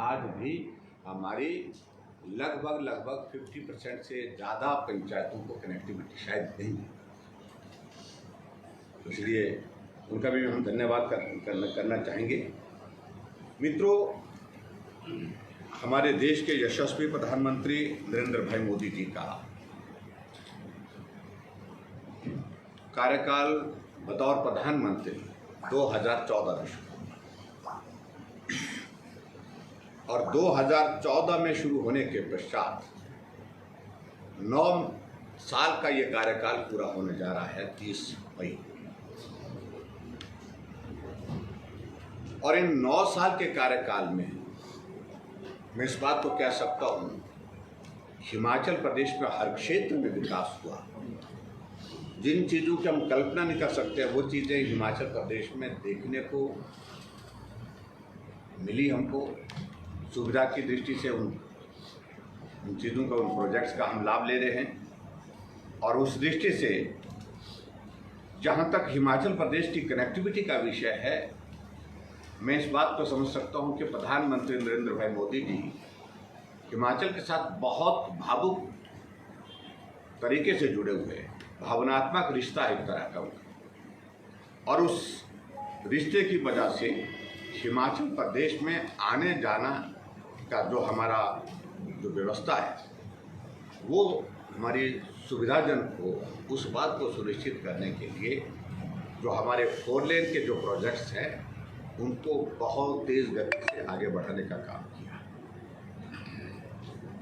आज भी हमारी लगभग 50% से ज़्यादा पंचायतों को कनेक्टिविटी शायद नहीं है। इसलिए उनका भी हम धन्यवाद करना चाहेंगे। मित्रों, हमारे देश के यशस्वी प्रधानमंत्री नरेंद्र भाई मोदी जी का कार्यकाल बतौर प्रधानमंत्री 2014 में शुरू और 2014 में शुरू होने के पश्चात 9 साल का ये कार्यकाल पूरा होने जा रहा है 30 मई। और इन 9 साल के कार्यकाल में मैं इस बात को कह सकता हूँ, हिमाचल प्रदेश में हर क्षेत्र में विकास हुआ। जिन चीज़ों की हम कल्पना नहीं कर सकते वो चीज़ें हिमाचल प्रदेश में देखने को मिली हमको। सुविधा की दृष्टि से उन चीज़ों का, उन प्रोजेक्ट्स का हम लाभ ले रहे हैं। और उस दृष्टि से जहाँ तक हिमाचल प्रदेश की कनेक्टिविटी का विषय है, मैं इस बात को समझ सकता हूँ कि प्रधानमंत्री नरेंद्र भाई मोदी जी हिमाचल के साथ बहुत भावुक तरीके से जुड़े हुए हैं। भावनात्मक रिश्ता एक तरह का उनका, और उस रिश्ते की वजह से हिमाचल प्रदेश में आने जाना का जो हमारा जो व्यवस्था है वो हमारी सुविधाजनक हो, उस बात को सुनिश्चित करने के लिए जो हमारे 4 लेन के जो प्रोजेक्ट्स हैं उनको बहुत तेज़ गति से आगे बढ़ाने का काम किया।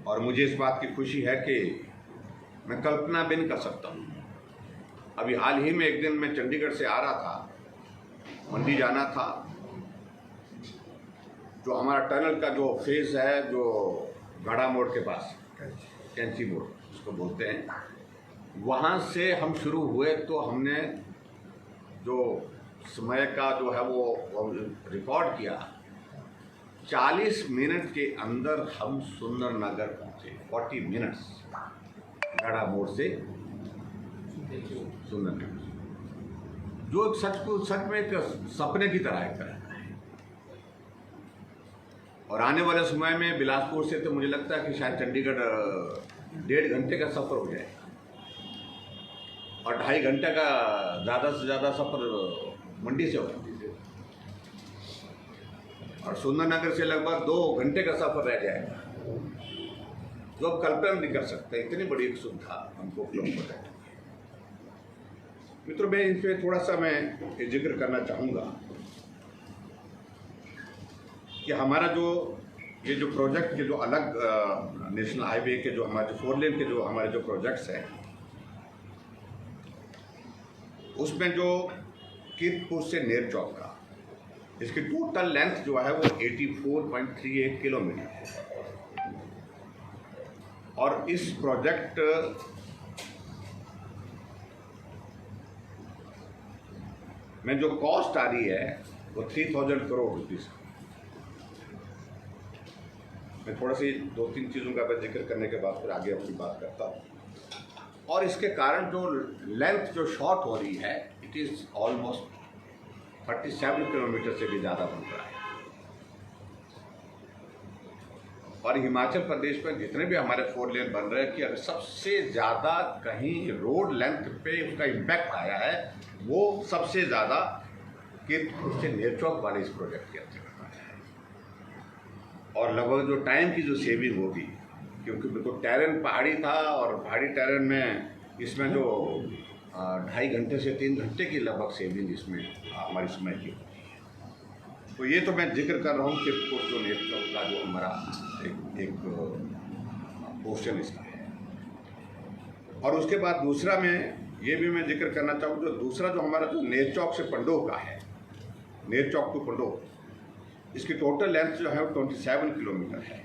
और मुझे इस बात की खुशी है कि मैं कल्पना भी नहीं कर सकता हूँ। अभी हाल ही में एक दिन मैं चंडीगढ़ से आ रहा था, मंडी जाना था। जो हमारा टनल का जो फेज़ है, जो गाड़ा मोड़ के पास, कैंची मोड़ उसको बोलते हैं, वहाँ से हम शुरू हुए तो हमने जो समय का जो है वो रिकॉर्ड किया। 40 मिनट के अंदर हम सुंदरनगर पहुँचे। 40 मिनट्स गाड़ा मोड़ से सुंदरनगर, जो सच में एक सपने की तरह है। और आने वाले समय में बिलासपुर से तो मुझे लगता है कि शायद चंडीगढ़ 1.5 घंटे का सफ़र हो जाएगा, और 2.5 घंटे का ज़्यादा से ज़्यादा सफ़र मंडी से होगा, और सुंदरनगर से लगभग 2 घंटे का सफ़र रह जाएगा, जो अब कल्पना नहीं कर सकते। इतनी बड़ी एक सुविधा हमको उपलब्ध हो जाएगी। मित्रों, मैं इन पर थोड़ा सा मैं जिक्र करना चाहूँगा कि हमारा जो ये जो प्रोजेक्ट के जो अलग नेशनल हाईवे के जो हमारे 4 लेन के जो हमारे जो प्रोजेक्ट्स हैं, उसमें जो कीरतपुर से नेरचौक का, इसकी टोटल लेंथ जो है वो 84.38 किलोमीटर है। और इस प्रोजेक्ट में जो कॉस्ट आ रही है वो 3000 करोड़ रुपीज़। मैं थोड़ा सी 2-3 चीज़ों का जिक्र करने के बाद फिर आगे अपनी बात करता हूँ। और इसके कारण जो लेंथ जो शॉर्ट हो रही है, इट इज़ ऑलमोस्ट 37 किलोमीटर से भी ज़्यादा बन रहा है। और हिमाचल प्रदेश में जितने भी हमारे 4 लेन बन रहे हैं कि अगर सबसे ज़्यादा कहीं रोड लेंथ पे उसका इम्पैक्ट आया है, वो सबसे ज़्यादा कीरतपुर से नेरचौक वाले इस प्रोजेक्ट के अंतर्गत। और लगभग जो टाइम की जो सेविंग होगी, क्योंकि बिल्कुल टेरेन पहाड़ी था, और पहाड़ी टेरेन में इसमें जो 2.5 घंटे से 3 घंटे की लगभग सेविंग इसमें हमारी समय की होती है। तो ये तो मैं जिक्र कर रहा हूँ कि जो नेरचौक का जो हमारा एक पोर्शन इसका है। और उसके बाद दूसरा मैं ये भी मैं जिक्र करना चाहूँ, जो दूसरा जो हमारा जो नेरचौक से पंडोह का है, नेरचौक टू पंडोह, इसकी टोटल लेंथ जो है 27 किलोमीटर है।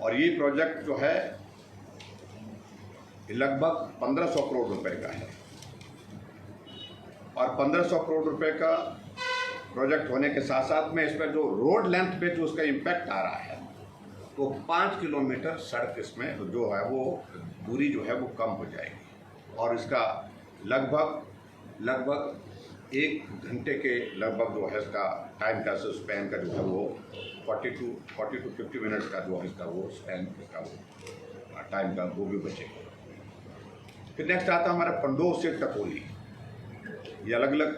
और ये प्रोजेक्ट जो है लगभग 1500 करोड़ रुपए का है। और 1500 करोड़ रुपए का प्रोजेक्ट होने के साथ साथ में इसमें जो रोड लेंथ पे जो उसका इम्पैक्ट आ रहा है, तो 5 किलोमीटर सड़क इसमें जो है वो दूरी जो है वो कम हो जाएगी। और इसका लगभग 1 घंटे के लगभग जो है इसका टाइम का स्पैन का जो है वो 40 to 50 मिनट्स का जो है इसका वो स्पैन इसका वो टाइम का वो भी बचेगा। फिर नेक्स्ट आता है हमारा पंडोह से टकोली। ये अलग अलग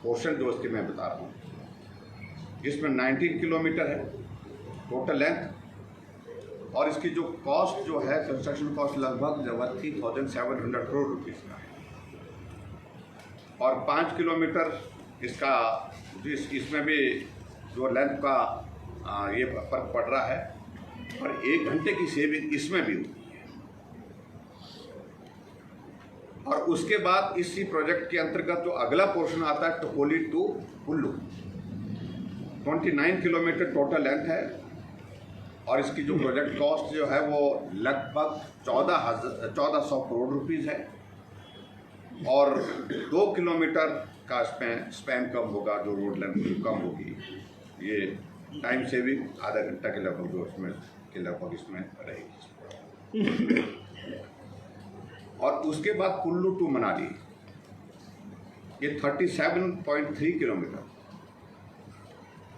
पोर्शन जो इसके मैं बता रहा हूँ, जिसमें 19 किलोमीटर है टोटल लेंथ, और इसकी जो कॉस्ट जो है कंस्ट्रक्शन कॉस्ट लगभग 3700 करोड़ रुपीज़ का है। और 5 किलोमीटर इसका इसमें भी जो लेंथ का ये फर्क पड़ रहा है, और 1 घंटे की सेविंग इसमें भी हुई है। और उसके बाद इसी प्रोजेक्ट के अंतर्गत जो अगला पोर्शन आता है Takoli to Kullu, 29 kilometre total length है, और इसकी जो प्रोजेक्ट कॉस्ट जो है वो लगभग 1400 करोड़ रुपीज़ है। और 2 किलोमीटर का स्पैन कम होगा, जो रोड लेंथ कम होगी, ये टाइम सेविंग आधा घंटा के लगभग जो इसमें रहेगी। और उसके बाद कुल्लू टू मनाली ये 37.3 किलोमीटर,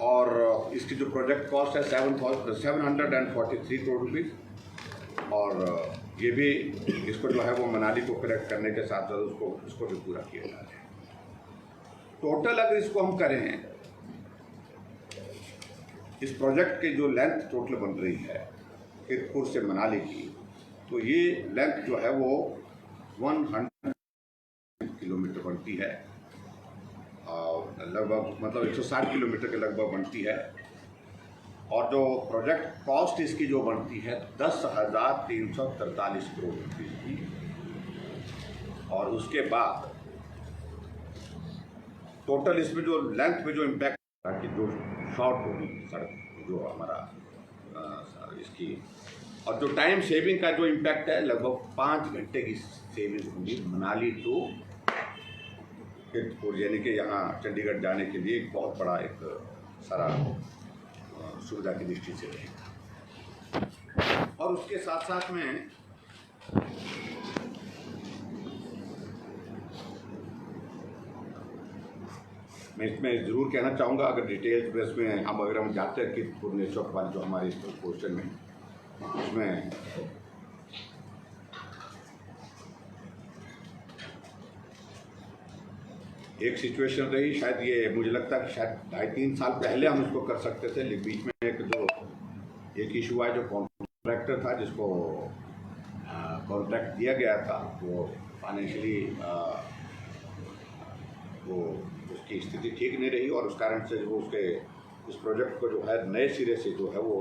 और इसकी जो प्रोजेक्ट कॉस्ट है 743 करोड़ रुपीज़। और ये भी इसको जो है वो मनाली को कनेक्ट करने के साथ साथ उसको भी पूरा किया जा रहा है। टोटल अगर इसको हम करें, इस प्रोजेक्ट की जो लेंथ टोटल बन रही है कीरतपुर से मनाली की, तो ये लेंथ जो है वो 100 किलोमीटर बनती है, और लगभग मतलब 160 किलोमीटर के लगभग बनती है। और जो प्रोजेक्ट कॉस्ट इसकी जो बनती है 10,343 करोड़ रुपये की। और उसके बाद टोटल इसमें जो लेंथ में जो इम्पैक्ट ताकि जो शॉर्ट होगी सड़क जो हमारा इसकी, और जो टाइम सेविंग का जो इम्पैक्ट है लगभग 5 घंटे की सेविंग होगी मनाली टू कीरतपुर, यानी कि यहाँ चंडीगढ़ जाने के लिए एक बहुत बड़ा एक सारा सुविधा की दृष्टि से रहेगा। और उसके साथ साथ में मैं इसमें ज़रूर कहना चाहूँगा, अगर डिटेल्स बेस में अगर हम जाते हैं कीरतपुर नेचौक वाले जो हमारे इस क्वेश्चन में, उसमें एक सिचुएशन रही, शायद ये मुझे लगता है कि शायद 2.5-3 साल पहले हम इसको कर सकते थे, लेकिन बीच में एक इशू आया, जो कॉन्ट्रैक्टर था जिसको कॉन्ट्रैक्ट दिया गया था, वो फाइनेंशियली वो उसकी स्थिति ठीक नहीं रही, और उस कारण से वो उसके इस प्रोजेक्ट को जो है नए सिरे से जो है वो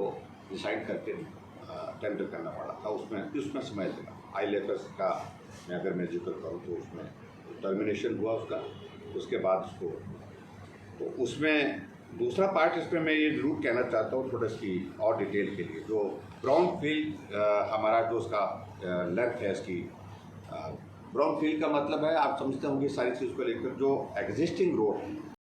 डिसाइड करके टेंडर करना पड़ा था। उसमें समय लगा। IL&FS का मैं जिक्र करूँ तो उसमें टर्मिनेशन हुआ उसका, उसके बाद उसको, तो उसमें दूसरा पार्ट इसमें मैं ये ज़रूर कहना चाहता हूँ थोड़ा सी और डिटेल के लिए, जो ब्राउन फील्ड हमारा जो उसका लेंथ है इसकी, ब्राउन फील्ड का मतलब है आप समझते होंगे सारी चीज़ को लेकर, जो एग्जिस्टिंग रोड